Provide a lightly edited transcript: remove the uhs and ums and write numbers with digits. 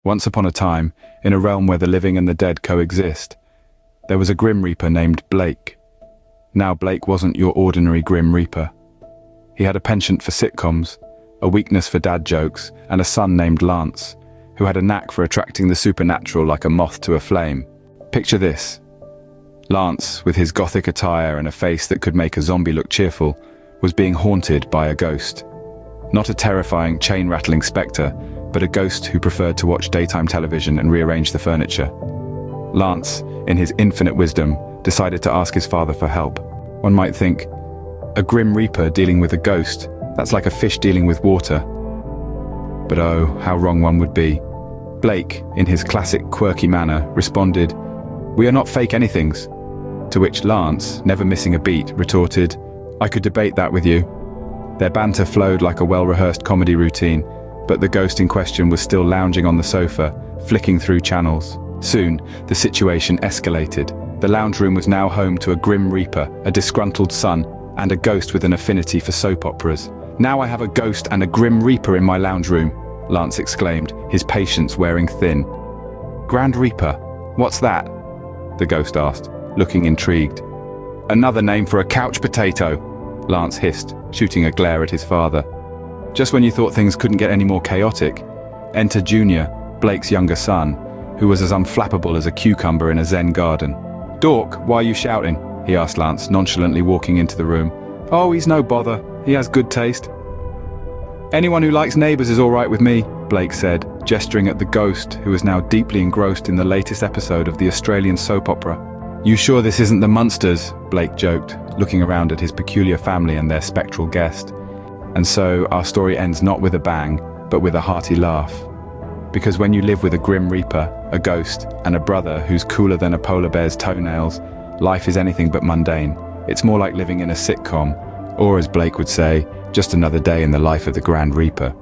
Once upon a time, in a realm where the living and the dead coexist, there was a Grim Reaper named Blake. Now Blake wasn't your ordinary Grim Reaper. He had a penchant for sitcoms, a weakness for dad jokes, and a son named Lance, who had a knack for attracting the supernatural like a moth to a flame. Picture this. Lance, with his gothic attire and a face that could make a zombie look cheerful, was being haunted by a ghost. Not a terrifying, chain-rattling spectre, but a ghost who preferred to watch daytime television and rearrange the furniture. Lance, in his infinite wisdom, decided to ask his father for help. One might think, a Grim Reaper dealing with a ghost, that's like a fish dealing with water. But oh, how wrong one would be. Blake, in his classic quirky manner, responded, "We are not fake anythings." To which Lance, never missing a beat, retorted, "I could debate that with you." Their banter flowed like a well-rehearsed comedy routine, but the ghost in question was still lounging on the sofa, flicking through channels. Soon, the situation escalated. The lounge room was now home to a Grim Reaper, a disgruntled son, and a ghost with an affinity for soap operas. "Now I have a ghost and a Grim Reaper in my lounge room," Lance exclaimed, his patience wearing thin. "Grand Reaper? What's that?" the ghost asked, looking intrigued. "Another name for a couch potato," Lance hissed, shooting a glare at his father. Just when you thought things couldn't get any more chaotic, enter Junior, Blake's younger son, who was as unflappable as a cucumber in a Zen garden. "Dork, why are you shouting?" he asked Lance, nonchalantly walking into the room. "Oh, he's no bother. He has good taste." "Anyone who likes Neighbours is all right with me," Blake said, gesturing at the ghost who was now deeply engrossed in the latest episode of the Australian soap opera. "You sure this isn't the Munsters?" Blake joked, looking around at his peculiar family and their spectral guest. And so our story ends not with a bang, but with a hearty laugh. Because when you live with a Grim Reaper, a ghost, and a brother who's cooler than a polar bear's toenails, life is anything but mundane. It's more like living in a sitcom, or as Blake would say, just another day in the life of the Grand Reaper.